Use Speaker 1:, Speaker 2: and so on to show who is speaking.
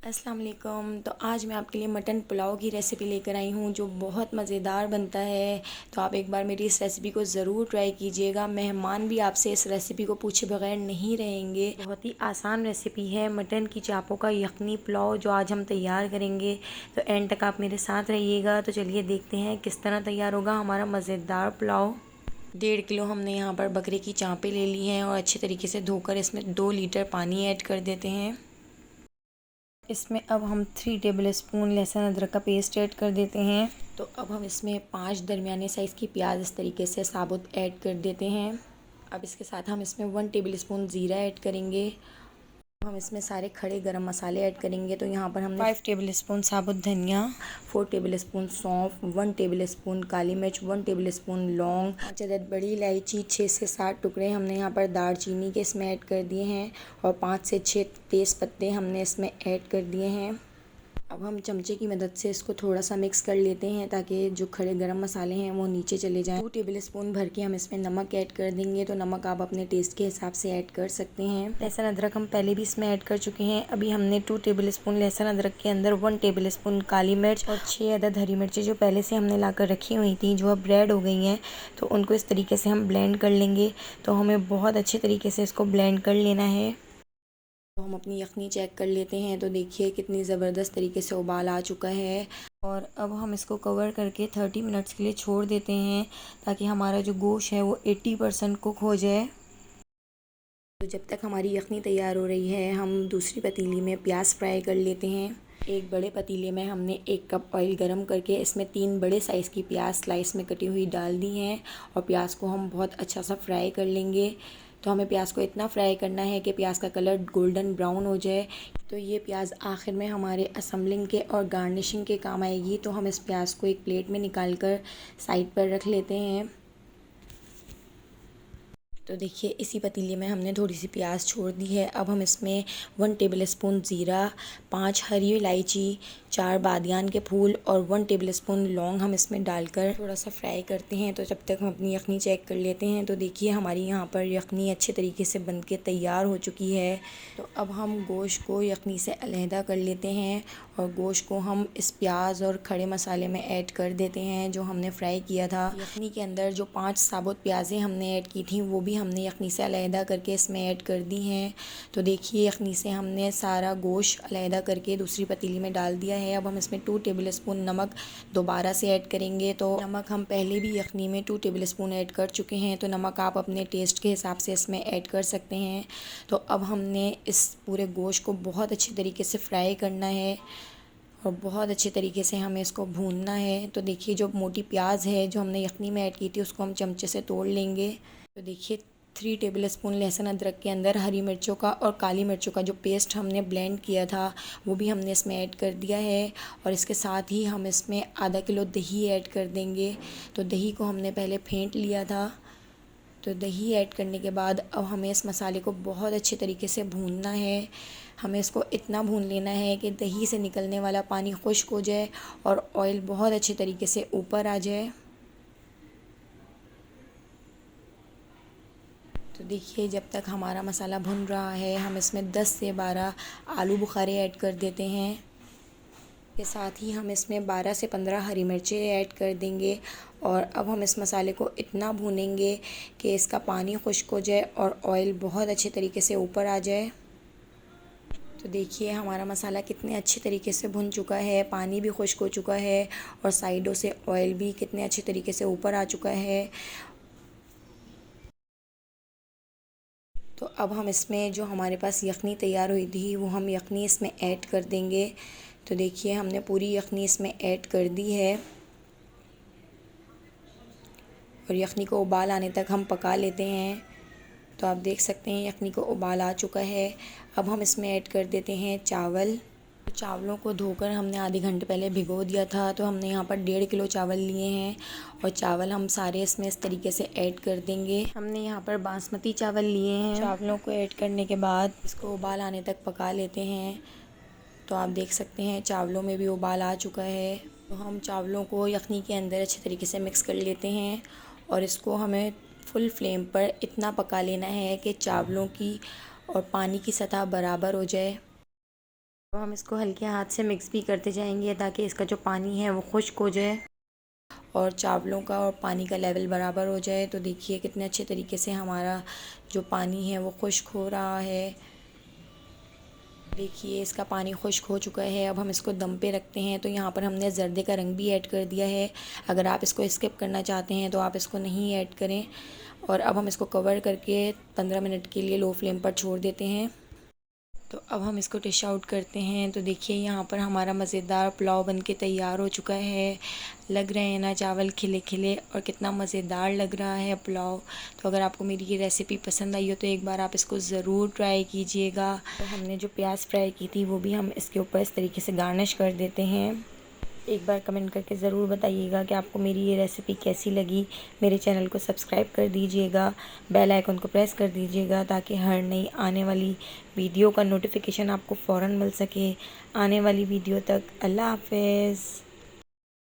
Speaker 1: अस्सलाम वालेकुम। तो आज मैं आपके लिए मटन पुलाव की रेसिपी लेकर आई हूँ जो बहुत मज़ेदार बनता है। तो आप एक बार मेरी इस रेसिपी को ज़रूर ट्राई कीजिएगा। मेहमान भी आपसे इस रेसिपी को पूछे बगैर नहीं रहेंगे। बहुत ही आसान रेसिपी है मटन की चापों का यखनी पुलाव जो आज हम तैयार करेंगे। तो एंड तक आप मेरे साथ रहिएगा। तो चलिए देखते हैं किस तरह तैयार होगा हमारा मज़ेदार पुलाव। 1.5 किलो हमने यहाँ पर बकरे की चाँपें ले ली हैं और अच्छे तरीके से धोकर इसमें 2 लीटर पानी ऐड कर देते हैं। इसमें अब हम 3 टेबल स्पून लहसुन अदरक का पेस्ट ऐड कर देते हैं। तो अब हम इसमें 5 दरमियाने साइज़ की प्याज इस तरीके से साबुत ऐड कर देते हैं। अब इसके साथ हम इसमें 1 टेबल स्पून ज़ीरा ऐड करेंगे। हम इसमें सारे खड़े गरम मसाले ऐड करेंगे। तो यहाँ पर हमने 5 टेबल स्पून साबुत धनिया, 4 टेबल स्पून सौंफ, 1 टेबल स्पून काली मिर्च, 1 टेबल स्पून लौंग, 5 अदद बड़ी इलायची, 6 से 7 टुकड़े हमने यहाँ पर दालचीनी के इसमें ऐड कर दिए हैं और 5 से 6 तेज़ पत्ते हमने इसमें ऐड कर दिए हैं। अब हम चमचे की मदद से इसको थोड़ा सा मिक्स कर लेते हैं ताकि जो खड़े गरम मसाले हैं वो नीचे चले जाएं। 2 टेबल स्पून भर के हम इसमें नमक ऐड कर देंगे। तो नमक आप अपने टेस्ट के हिसाब से ऐड कर सकते हैं। लहसुन अदरक हम पहले भी इसमें ऐड कर चुके हैं। अभी हमने 2 टेबल स्पून लहसुन अदरक के अंदर 1 टेबल स्पून काली मिर्च और 6 अदद हरी मिर्ची जो पहले से हमने ला कर रखी हुई थी, जो अब रेड हो गई हैं, तो उनको इस तरीके से हम ब्लेंड कर लेंगे। तो हमें बहुत अच्छे तरीके से इसको ब्लेंड कर लेना है। तो हम अपनी यखनी चेक कर लेते हैं। तो देखिए कितनी ज़बरदस्त तरीके से उबाल आ चुका है। और अब हम इसको कवर करके 30 मिनट्स के लिए छोड़ देते हैं ताकि हमारा जो गोश्त है वो 80% कुक हो जाए। तो जब तक हमारी यखनी तैयार हो रही है हम दूसरी पतीली में प्याज फ्राई कर लेते हैं। एक बड़े पतीले में हमने 1 कप ऑयल गरम करके इसमें 3 बड़े साइज़ की प्याज स्लाइस में कटी हुई डाल दी हैं और प्याज को हम बहुत अच्छा सा फ्राई कर लेंगे। तो हमें प्याज को इतना फ्राई करना है कि प्याज का कलर गोल्डन ब्राउन हो जाए। तो ये प्याज आखिर में हमारे असम्बलिंग के और गार्निशिंग के काम आएगी। तो हम इस प्याज को एक प्लेट में निकाल कर साइड पर रख लेते हैं। तो देखिए इसी पतीले में हमने थोड़ी सी प्याज छोड़ दी है। अब हम इसमें 1 टेबल स्पून ज़ीरा, 5 हरी इलायची, 4 बादियान के फूल और 1 टेबल स्पून लौंग हम इसमें डालकर थोड़ा सा फ्राई करते हैं। तो जब तक हम अपनी यखनी चेक कर लेते हैं। तो देखिए हमारी यहाँ पर यखनी अच्छे तरीके से बन के तैयार हो चुकी है। तो अब हम गोश्त को यखनी से अलहदा कर लेते हैं और गोश्त को हम इस प्याज और खड़े मसाले में ऐड कर देते हैं जो हमने फ्राई किया था। यखनी के अंदर जो 5 साबुत प्याज़ें हमने ऐड की थी वो भी हमने यखनी से अलहदा करके इसमें ऐड कर दी हैं। तो देखिए यखनी से हमने सारा गोश्त अलहदा करके दूसरी पतीली में डाल दिया है। अब हम इसमें 2 टेबल स्पून नमक दोबारा से ऐड करेंगे। तो नमक हम पहले भी यखनी में 2 टेबल स्पून ऐड कर चुके हैं। तो नमक आप अपने टेस्ट के हिसाब से इसमें ऐड कर सकते हैं। तो अब हमने इस पूरे गोश्त को बहुत अच्छे तरीके से फ्राई करना है और बहुत अच्छे तरीके से हमें इसको भूनना है। तो देखिए जो मोटी प्याज है जो हमने यखनी में ऐड की थी उसको हम चमचे से तोड़ लेंगे। तो देखिए 3 टेबल स्पून लहसुन अदरक के अंदर हरी मिर्चों का और काली मिर्चों का जो पेस्ट हमने ब्लेंड किया था वो भी हमने इसमें ऐड कर दिया है। और इसके साथ ही हम इसमें आधा किलो दही ऐड कर देंगे। तो दही को हमने पहले फेंट लिया था। तो दही ऐड करने के बाद अब हमें इस मसाले को बहुत अच्छे तरीके से भूनना है। हमें इसको इतना भून लेना है कि दही से निकलने वाला पानी खुश्क हो जाए और ऑयल बहुत अच्छे तरीके से ऊपर आ जाए। तो देखिए जब तक हमारा मसाला भुन रहा है हम इसमें 10 से 12 आलू बुखारे ऐड कर देते हैं। के साथ ही हम इसमें 12 से 15 हरी मिर्चें ऐड कर देंगे। और अब हम इस मसाले को इतना भूनेंगे कि इसका पानी खुश्क हो जाए और ऑयल बहुत अच्छे तरीके से ऊपर आ जाए। तो देखिए हमारा मसाला कितने अच्छे तरीके से भुन चुका है, पानी भी खुश्क हो चुका है और साइडों से ऑयल भी कितने अच्छे तरीके से ऊपर आ चुका है। तो अब हम इसमें जो हमारे पास यखनी तैयार हुई थी वो हम यखनी इसमें ऐड कर देंगे। तो देखिए हमने पूरी यखनी इसमें ऐड कर दी है और यखनी को उबाल आने तक हम पका लेते हैं। तो आप देख सकते हैं यखनी को उबाल आ चुका है। अब हम इसमें ऐड कर देते हैं चावल। तो चावलों को धोकर हमने आधे घंटे पहले भिगो दिया था। तो हमने यहाँ पर 1.5 किलो चावल लिए हैं और चावल हम सारे इसमें इस तरीके से ऐड कर देंगे। हमने यहाँ पर बासमती चावल लिए हैं। चावलों को ऐड करने के बाद इसको उबाल आने तक पका लेते हैं। तो आप देख सकते हैं चावलों में भी उबाल आ चुका है। तो हम चावलों को यखनी के अंदर अच्छे तरीके से मिक्स कर लेते हैं और इसको हमें फुल फ्लेम पर इतना पका लेना है कि चावलों की और पानी की सतह बराबर हो जाए। तो हम इसको हल्के हाथ से मिक्स भी करते जाएंगे ताकि इसका जो पानी है वो खुश्क हो जाए और चावलों का और पानी का लेवल बराबर हो जाए। तो देखिए कितने अच्छे तरीके से हमारा जो पानी है वो खुश्क हो रहा है। देखिए इसका पानी खुश्क हो चुका है। अब हम इसको दम पे रखते हैं। तो यहाँ पर हमने ज़र्दे का रंग भी ऐड कर दिया है। अगर आप इसको स्किप करना चाहते हैं तो आप इसको नहीं ऐड करें। और अब हम इसको कवर करके 15 मिनट के लिए लो फ्लेम पर छोड़ देते हैं। तो अब हम इसको डिश आउट करते हैं। तो देखिए यहाँ पर हमारा मज़ेदार पुलाव बनके तैयार हो चुका है। लग रहे हैं ना चावल खिले खिले, और कितना मज़ेदार लग रहा है पुलाव। तो अगर आपको मेरी ये रेसिपी पसंद आई हो तो एक बार आप इसको ज़रूर ट्राई कीजिएगा। तो हमने जो प्याज फ्राई की थी वो भी हम इसके ऊपर इस तरीके से गार्निश कर देते हैं। एक बार कमेंट करके ज़रूर बताइएगा कि आपको मेरी ये रेसिपी कैसी लगी। मेरे चैनल को सब्सक्राइब कर दीजिएगा, बेल आइकन को प्रेस कर दीजिएगा ताकि हर नई आने वाली वीडियो का नोटिफिकेशन आपको फ़ौरन मिल सके। आने वाली वीडियो तक अल्लाह हाफ़िज़।